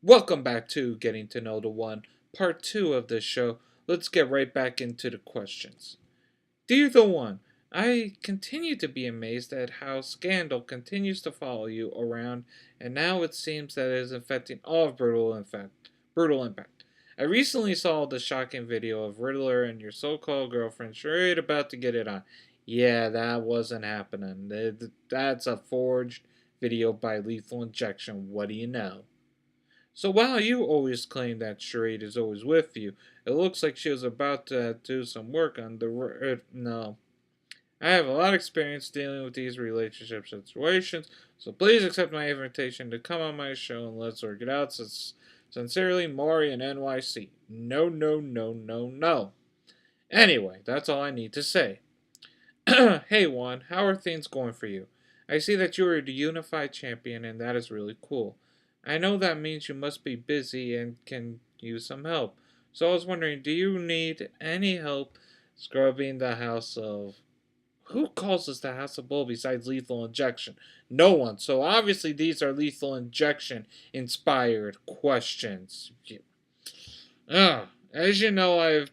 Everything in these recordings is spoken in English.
Welcome back to Getting to Know the One, part 2 of this show. Let's get right back into the questions. Dear the One, I continue to be amazed at how scandal continues to follow you around, and now it seems that it is affecting all of Brutal Impact. I recently saw the shocking video of Riddler and your so-called girlfriend Charade about to get it on. Yeah, that wasn't happening. That's a forged video by Lethal Injection. What do you know? So while you always claim that Charade is always with you, it looks like she was about to do some work on no. I have a lot of experience dealing with these relationship situations, so please accept my invitation to come on my show and let's work it out. Sincerely, Maury in NYC. No, no, no, no, no. Anyway, that's all I need to say. Hey Juan, how are things going for you? I see that you are the unified champion and that is really cool. I know that means you must be busy and can use some help. So I was wondering, do you need any help scrubbing the house of... Who calls this the House of Bull besides Lethal Injection? No one. So obviously these are Lethal Injection inspired questions. As you know, I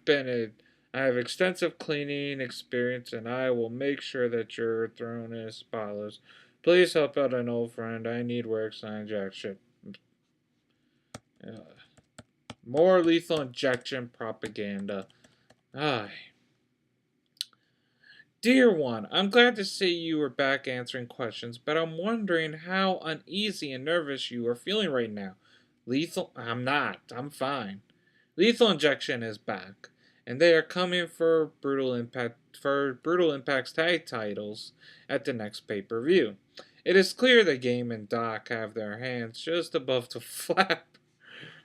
have extensive cleaning experience, and I will make sure that your throne is spotless. Please help out an old friend. I need work. Signed, Jack. Shit. Uh, More Lethal Injection propaganda. Ay. Dear one, I'm glad to see you are back answering questions, but I'm wondering how uneasy and nervous you are feeling right now. I'm not. I'm fine. Lethal Injection is back, and they are coming for Brutal Impact's tag titles at the next pay-per-view. It is clear the Game and Doc have their hands just above the flap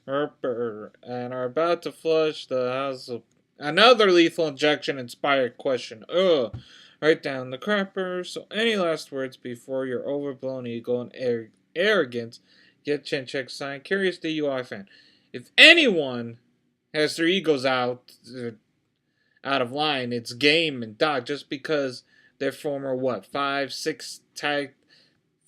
and are about to flush the house of another Lethal Injection inspired question. Ugh. Right down the crapper. So, any last words before your overblown ego and arrogance get chin check signed? Curious DUI fan. If anyone has their egos out of line, it's Game and Doc, just because they're former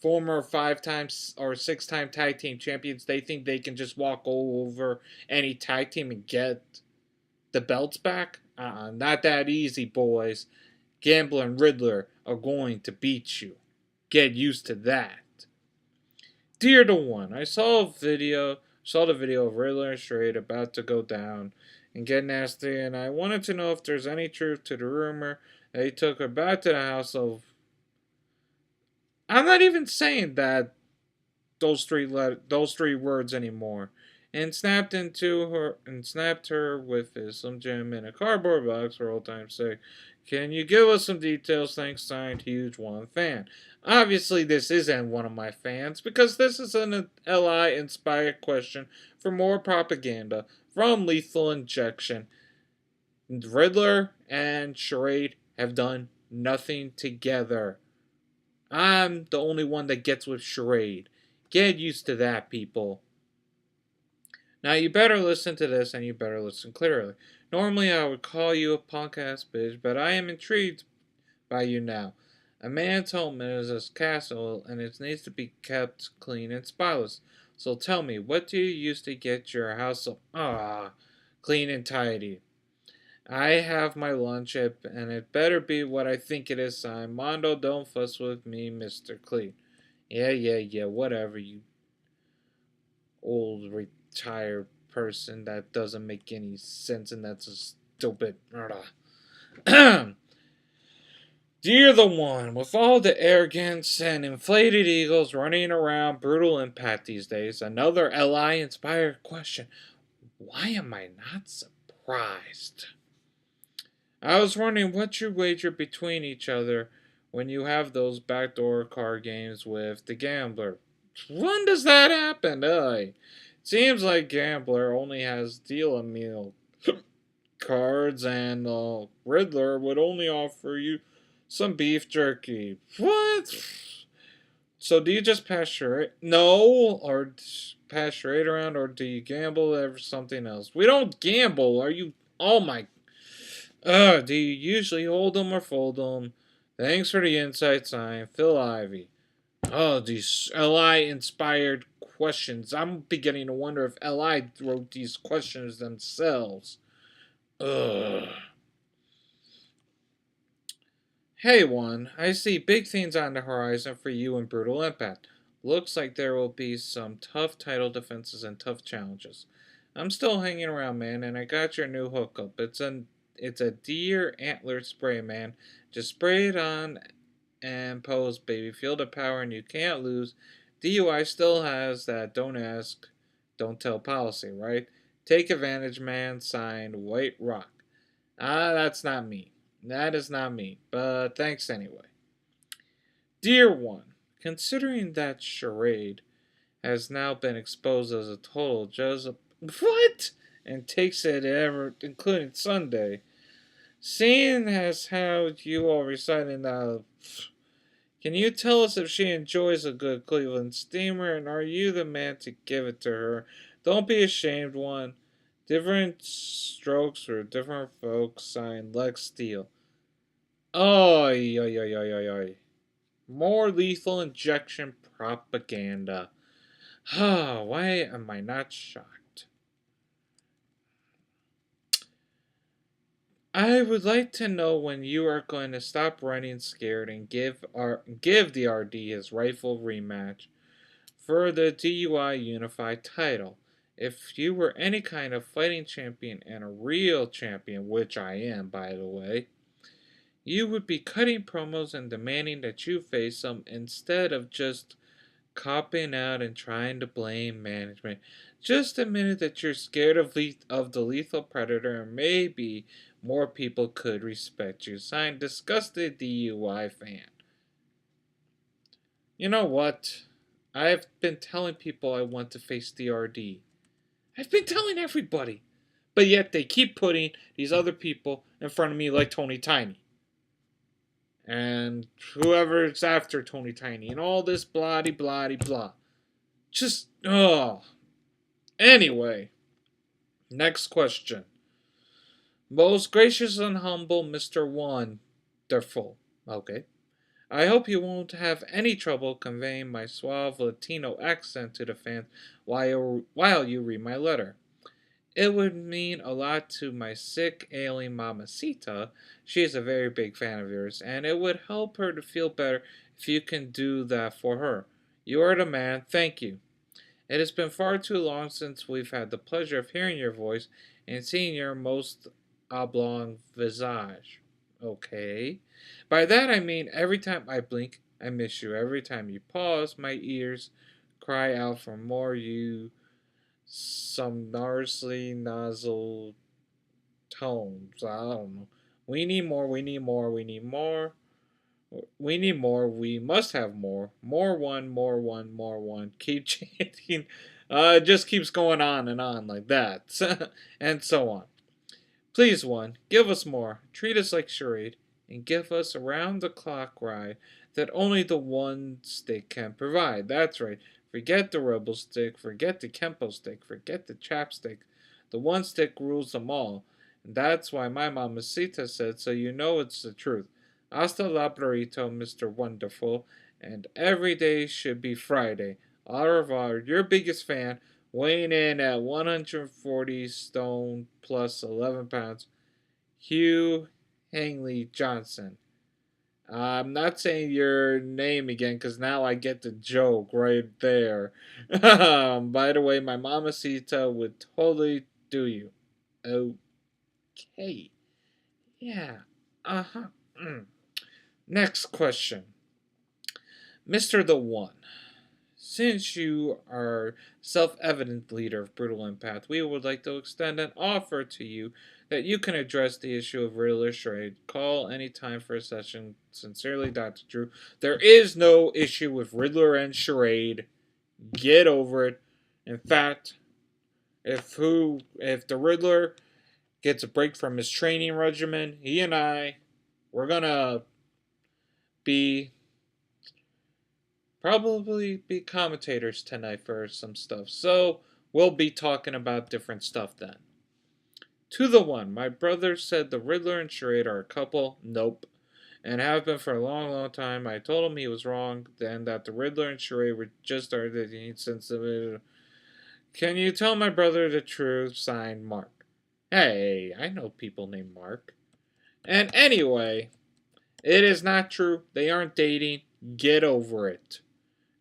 former 5 times or 6 time tag team champions. They think they can just walk over any tag team and get the belts back. Not that easy, boys. Gambler and Riddler are going to beat you. Get used to that. Dear the One, I saw the video of Riddler and Charade about to go down and get nasty, and I wanted to know if there's any truth to the rumor that he took her back to the house of... I'm not even saying those three words anymore. And snapped her with his Slim Jim in a cardboard box for old time's sake. Can you give us some details? Thanks, signed, Huge One Fan. Obviously, this isn't one of my fans because this is an LI inspired question for more propaganda from Lethal Injection. Riddler and Charade have done nothing together. I'm the only one that gets with Charade. Get used to that, people. Now you better listen to this and you better listen clearly. Normally I would call you a punk ass bitch, but I am intrigued by you now. A man's home is his castle and it needs to be kept clean and spotless. So tell me, what do you use to get your house clean and tidy? I have my lunch and it better be what I think it is, son. Mondo, don't fuss with me, Mr. Clean. Yeah, whatever, you old retired person. That doesn't make any sense and that's a stupid... Dear the One, with all the arrogance and inflated egos running around Brutal Impact these days, another LI inspired question. Why am I not surprised? I was wondering what you wager between each other when you have those backdoor card games with the Gambler. When does that happen? Seems like Gambler only has deal a meal cards and Riddler would only offer you some beef jerky. What? So do you just pass charade? No, or pass charade around, or do you gamble or something else? We don't gamble. Are you? Oh my. Do you usually hold them or fold them? Thanks for the insight, sign, Phil Ivy. Oh, these LI inspired questions. I'm beginning to wonder if Li wrote these questions themselves. Ugh. Hey, one. I see big things on the horizon for you and Brutal Impact. Looks like there will be some tough title defenses and tough challenges. I'm still hanging around, man, and I got your new hookup. It's a deer antler spray, man. Just spray it on and pose, baby. Feel the power, and you can't lose. DUI still has that don't ask, don't tell policy, right? Take advantage, man. Signed, White Rock. That's not me. That is not me, but thanks anyway. Dear one, considering that charade has now been exposed as a total Joseph. What? And takes it ever, including Sunday. Seeing as how you all reciting that, can you tell us if she enjoys a good Cleveland steamer, and are you the man to give it to her? Don't be ashamed, one. Different strokes for different folks. Signed, Lex Steele. Oi, oi, oi, oi, oi, oi. More lethal injection propaganda. Why am I not shocked? I would like to know when you are going to stop running scared and give the RD his rightful rematch for the DUI Unified title. If you were any kind of fighting champion and a real champion, which I am, by the way, you would be cutting promos and demanding that you face them instead of just copping out and trying to blame management. Just admit that you're scared of the lethal predator, and maybe more people could respect you. Signed, Disgusted DUI fan. You know what? I've been telling people I want to face DRD. I've been telling everybody. But yet they keep putting these other people in front of me like Tony Tiny. And whoever's after Tony Tiny. And all this bloody, bloody, blah. Just, oh. Anyway. Next question. Most gracious and humble Mr. Wonderful. Okay. I hope you won't have any trouble conveying my suave Latino accent to the fans while you read my letter. It would mean a lot to my sick, ailing mamacita. She is a very big fan of yours, and it would help her to feel better if you can do that for her. You are the man. Thank you. It has been far too long since we've had the pleasure of hearing your voice and seeing your most oblong visage. Okay. By that I mean every time I blink, I miss you. Every time you pause, my ears cry out for more you sonorously nasal tones. I don't know. We need more, we need more, we need more. We need more. We must have more. More one, more one, more one. Keep chanting. It just keeps going on like that. And so on. Please, one, give us more. Treat us like charade. And give us a round the clock ride that only the one stick can provide. That's right. Forget the rebel stick. Forget the Kempo stick. Forget the chapstick. The one stick rules them all. And that's why my mamacita said, so you know it's the truth. Hasta la burrito, Mr. Wonderful, and every day should be Friday. Au revoir, your biggest fan, weighing in at 140 stone plus 11 pounds, Hugh Hangley Johnson. I'm not saying your name again because now I get the joke right there. By the way, my mamacita would totally do you. Okay. Yeah. Uh huh. Next question. Mr. the One. Since you are self-evident leader of Brutal Empath, we would like to extend an offer to you that you can address the issue of Riddler Charade. Call anytime for a session. Sincerely, Dr. Drew. There is no issue with Riddler and Charade. Get over it. In fact, if the Riddler gets a break from his training regimen, he and we're gonna probably be commentators tonight for some stuff. So we'll be talking about different stuff then. To the one, my brother said the Riddler and Charade are a couple. Nope. and have been for a long, long time. I told him he was wrong, and that the Riddler and Charade were just started since the... Can you tell my brother the truth? Signed, Mark. Hey, I know people named Mark. And anyway, it is not true. They aren't dating. Get over it.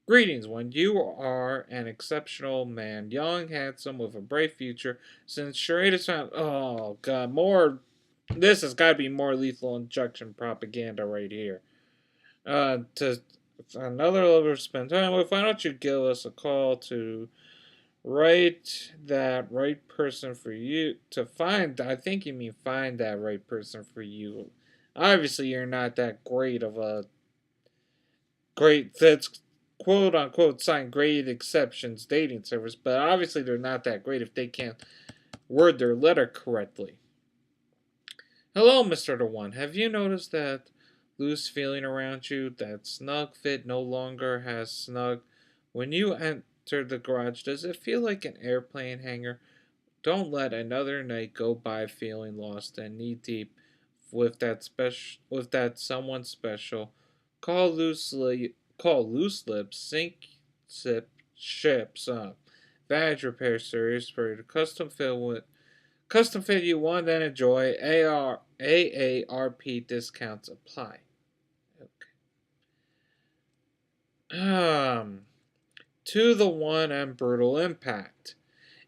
Greetings, one. You are an exceptional man, young, handsome, with a bright future. Since Charade is found, oh god, more. This has got to be more lethal injection propaganda right here. To another lover to spend time with. Why don't you give us a call to write that right person for you to find? I think you mean find that right person for you. Obviously, you're not that great of a great. That's quote unquote signed great exceptions dating service, but obviously they're not that great if they can't word their letter correctly. Hello, Mr. the1. Have you noticed that loose feeling around you? That snug fit no longer has snug. When you enter the garage, does it feel like an airplane hangar? Don't let another night go by feeling lost and knee deep with that someone special. Call loose lips, ships up. Badge repair series for custom fit you want and enjoy. AARP discounts apply. Okay. To the one and brutal impact.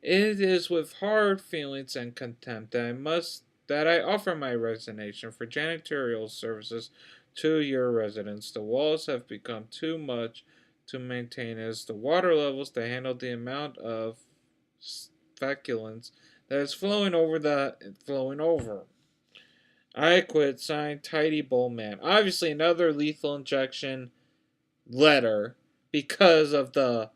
It is with hard feelings and contempt that I offer my resignation for janitorial services to your residence. The walls have become too much to maintain as the water levels to handle the amount of feculence that is flowing over. I quit. Signed, Tidy Bowl Man. Obviously, another lethal injection letter because of the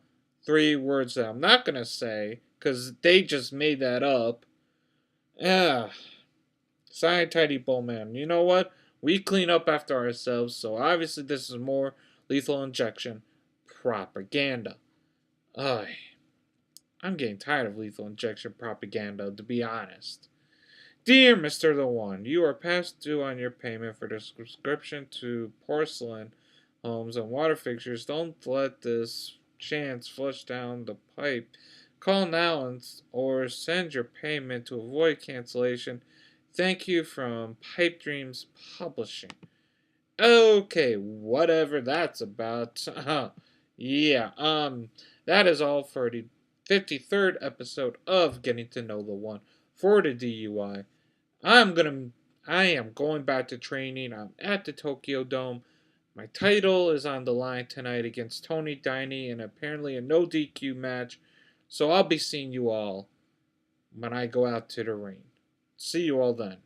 3 words that I'm not gonna say because they just made that up. Yeah. Signed, Tidy Bowl Man. You know what? We clean up after ourselves, so obviously this is more lethal injection propaganda. Ugh. I'm getting tired of lethal injection propaganda, to be honest. Dear Mr. the1, you are past due on your payment for the subscription to porcelain homes and water fixtures. Don't let this chance flush down the pipe. Call now or send your payment to avoid cancellation. Thank you from Pipe Dreams Publishing. Okay, whatever that's about. Yeah, that is all for the 53rd episode of Getting to Know the One for the DUI. I am going back to training. I'm at the Tokyo Dome. My title is on the line tonight against Tony Diney in apparently a no DQ match. So I'll be seeing you all when I go out to the ring. See you all then.